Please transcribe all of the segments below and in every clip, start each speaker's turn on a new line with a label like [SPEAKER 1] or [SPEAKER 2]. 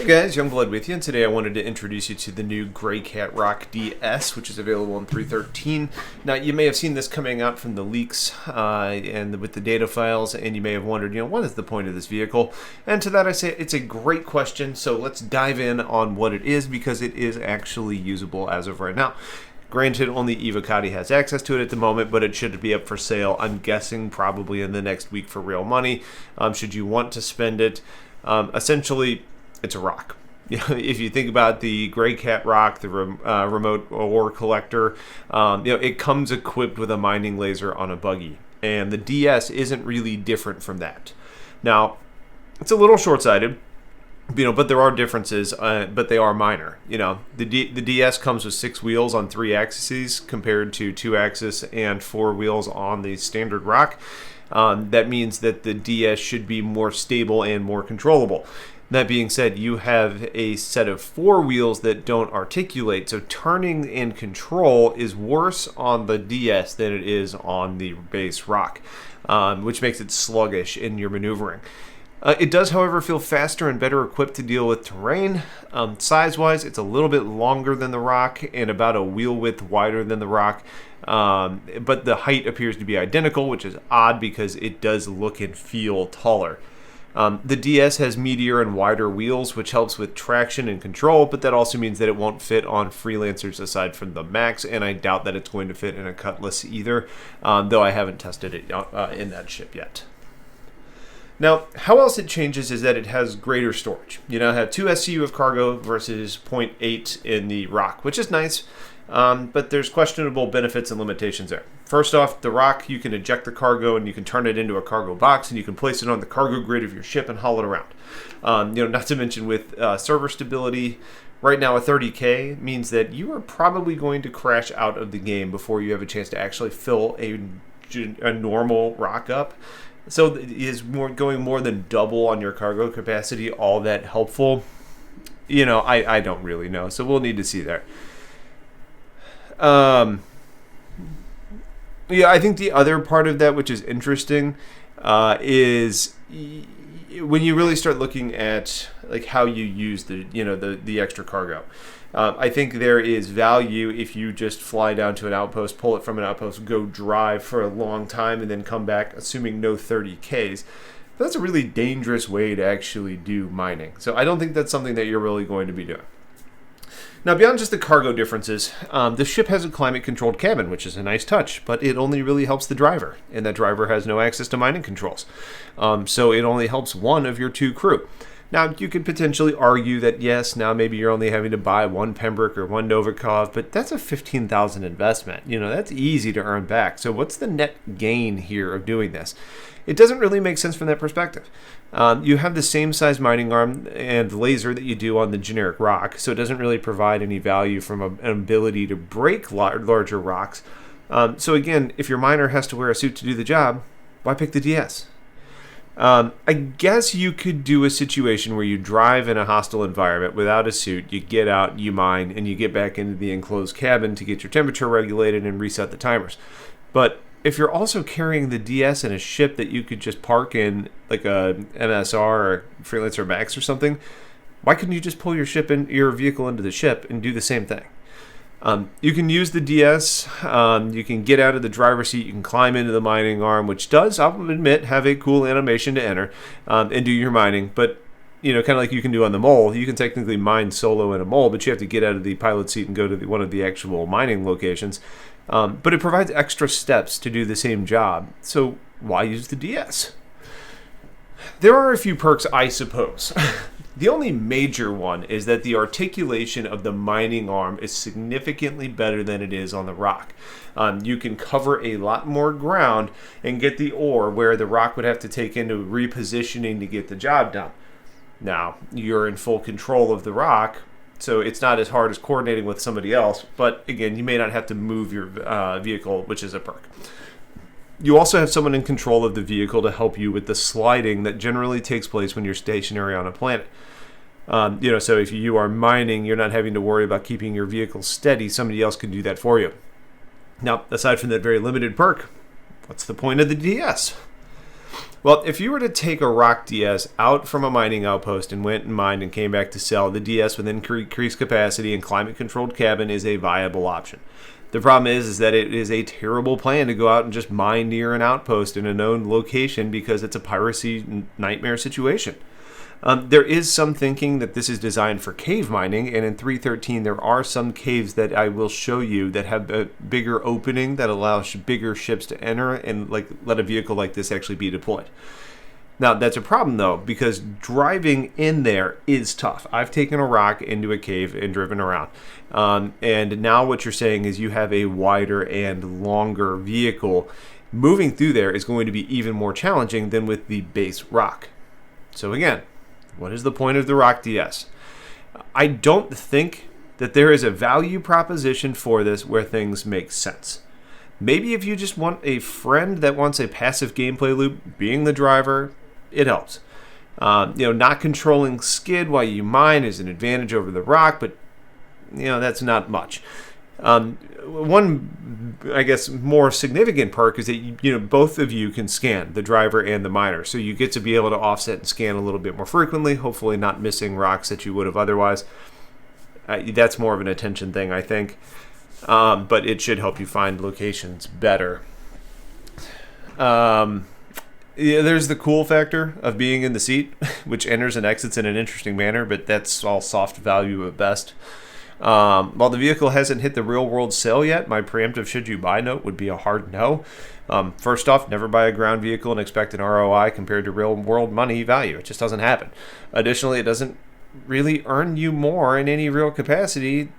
[SPEAKER 1] Hey guys, Youngblood with you, and today I wanted to introduce you to the new Gray Cat ROC-DS, which is available in 3.13. Now, you may have seen this coming out from the leaks and with the data files, and you may have wondered, what is the point of this vehicle? And to that I say, it's a great question, so let's dive in on what it is, because it is actually usable as of right now. Granted, only Evocati has access to it at the moment, but it should be up for sale, I'm guessing, probably in the next week for real money, should you want to spend it. Essentially, it's a rock. If you think about the Gray Cat rock, the remote ore collector, it comes equipped with a mining laser on a buggy, and the DS isn't really different from that. Now, it's a little short-sighted, but there are differences, but they are minor. The DS comes with 6 wheels on 3 axes compared to 2 axis and 4 wheels on the standard rock. That means that the DS should be more stable and more controllable. That being said, you have a set of 4 wheels that don't articulate, so turning and control is worse on the DS than it is on the base rock, which makes it sluggish in your maneuvering. It does, however, feel faster and better equipped to deal with terrain. Size-wise, it's a little bit longer than the rock and about a wheel width wider than the rock, but the height appears to be identical, which is odd because it does look and feel taller. The DS has meatier and wider wheels, which helps with traction and control, but that also means that it won't fit on Freelancers aside from the Max, and I doubt that it's going to fit in a Cutlass either, though I haven't tested it in that ship yet. Now, how else it changes is that it has greater storage. You now have 2 SCU of cargo versus 0.8 in the Rock, which is nice, but there's questionable benefits and limitations there. First off, the Rock, you can eject the cargo and you can turn it into a cargo box and you can place it on the cargo grid of your ship and haul it around. Not to mention with server stability, right now a 30K means that you are probably going to crash out of the game before you have a chance to actually fill a normal Rock up. So is going more than double on your cargo capacity all that helpful? I don't really know, so we'll need to see there. I think the other part of that, which is interesting, is when you really start looking at like how you use the extra cargo. I think there is value if you just fly down to an outpost, pull it from an outpost, go drive for a long time, and then come back, assuming no 30Ks. But that's a really dangerous way to actually do mining. So I don't think that's something that you're really going to be doing. Now, beyond just the cargo differences, the ship has a climate-controlled cabin, which is a nice touch, but it only really helps the driver, and that driver has no access to mining controls. So it only helps one of your 2 crew. Now, you could potentially argue that, yes, now maybe you're only having to buy 1 Pembroke or 1 Novikov, but that's a $15,000 investment. That's easy to earn back. So what's the net gain here of doing this? It doesn't really make sense from that perspective. You have the same size mining arm and laser that you do on the generic rock, so it doesn't really provide any value from an ability to break larger rocks. So again, if your miner has to wear a suit to do the job, why pick the DS? I guess you could do a situation where you drive in a hostile environment without a suit, you get out, you mine, and you get back into the enclosed cabin to get your temperature regulated and reset the timers. But if you're also carrying the DS in a ship that you could just park in, like a MSR or Freelancer Max or something, why couldn't you just pull your vehicle into the ship and do the same thing? You can use the DS, you can get out of the driver's seat, you can climb into the mining arm, which does, I'll admit, have a cool animation to enter and do your mining, but kind of like you can do on the mole, you can technically mine solo in a mole, but you have to get out of the pilot seat and go to one of the actual mining locations. But it provides extra steps to do the same job, so why use the DS? There are a few perks, I suppose. The only major one is that the articulation of the mining arm is significantly better than it is on the rock. You can cover a lot more ground and get the ore where the rock would have to take into repositioning to get the job done. Now, you're in full control of the rock, so it's not as hard as coordinating with somebody else, but again, you may not have to move your vehicle, which is a perk. You also have someone in control of the vehicle to help you with the sliding that generally takes place when you're stationary on a planet. So if you are mining, you're not having to worry about keeping your vehicle steady. Somebody else can do that for you. Now, aside from that very limited perk, what's the point of the DS? Well, if you were to take a ROC-DS out from a mining outpost and went and mined and came back to sell, the DS with increased capacity and climate-controlled cabin is a viable option. The problem is that it is a terrible plan to go out and just mine near an outpost in a known location because it's a piracy nightmare situation. There is some thinking that this is designed for cave mining, and in 3.13 there are some caves that I will show you that have a bigger opening that allows bigger ships to enter and let a vehicle like this actually be deployed. Now, that's a problem, though, because driving in there is tough. I've taken a rock into a cave and driven around. And now what you're saying is you have a wider and longer vehicle. Moving through there is going to be even more challenging than with the base rock. So again, what is the point of the ROC-DS? I don't think that there is a value proposition for this where things make sense. Maybe if you just want a friend that wants a passive gameplay loop, being the driver, it helps. Not controlling skid while you mine is an advantage over the rock, but that's not much. One, I guess, more significant perk is that both of you can scan, the driver and the miner, so you get to be able to offset and scan a little bit more frequently, hopefully not missing rocks that you would have otherwise. That's more of an attention thing, I think, but it should help you find locations better. There's the cool factor of being in the seat, which enters and exits in an interesting manner, but that's all soft value at best. While the vehicle hasn't hit the real-world sale yet, my preemptive should you buy note would be a hard no. First off, never buy a ground vehicle and expect an ROI compared to real-world money value. It just doesn't happen. Additionally, it doesn't really earn you more in any real capacity,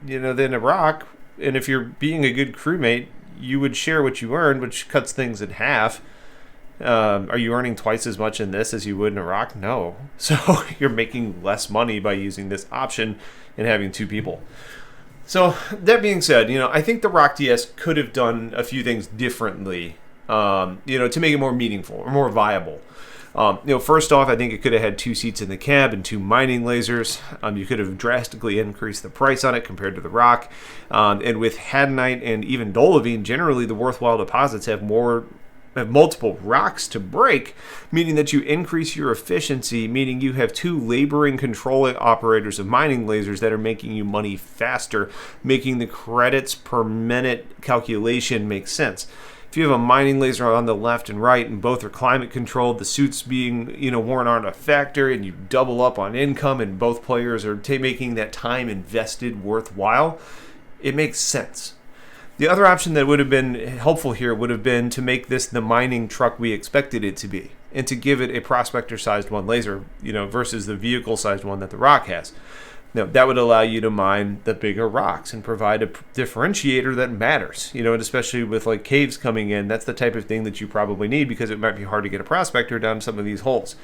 [SPEAKER 1] than a rock. And if you're being a good crewmate, you would share what you earn, which cuts things in half. Are you earning twice as much in this as you would in a rock? No. So you're making less money by using this option and having two people. So that being said, I think the ROC-DS could have done a few things differently, to make it more meaningful or more viable. First off, I think it could have had 2 seats in the cab and 2 mining lasers. You could have drastically increased the price on it compared to the rock. And with Hadanite and even Dolivine, generally the worthwhile deposits have multiple rocks to break, meaning that you increase your efficiency, meaning you have 2 laboring control operators of mining lasers that are making you money faster, making the credits per minute calculation make sense. If you have a mining laser on the left and right and both are climate controlled, the suits being worn aren't a factor, and you double up on income and both players are making that time invested worthwhile, it makes sense. The other option that would have been helpful here would have been to make this the mining truck we expected it to be, and to give it a prospector-sized one laser, versus the vehicle-sized one that the rock has. Now, that would allow you to mine the bigger rocks and provide a differentiator that matters, and especially with caves coming in, that's the type of thing that you probably need because it might be hard to get a prospector down some of these holes.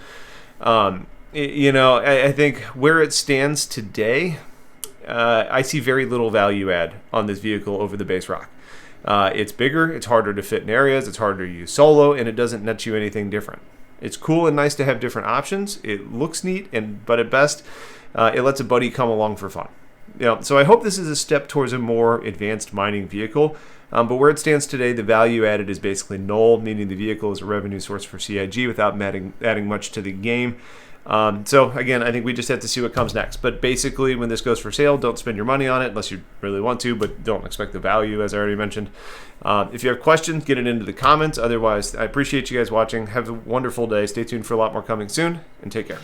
[SPEAKER 1] I think where it stands today, I see very little value add on this vehicle over the base rock. It's bigger, it's harder to fit in areas, it's harder to use solo, and it doesn't net you anything different. It's cool and nice to have different options. It looks neat, but at best, it lets a buddy come along for fun. So I hope this is a step towards a more advanced mining vehicle. But where it stands today, the value added is basically null, meaning the vehicle is a revenue source for CIG without adding much to the game. So again, I think we just have to see what comes next. But basically, when this goes for sale, don't spend your money on it unless you really want to, but don't expect the value, as I already mentioned. If you have questions, get it into the comments. Otherwise, I appreciate you guys watching. Have a wonderful day. Stay tuned for a lot more coming soon, and take care.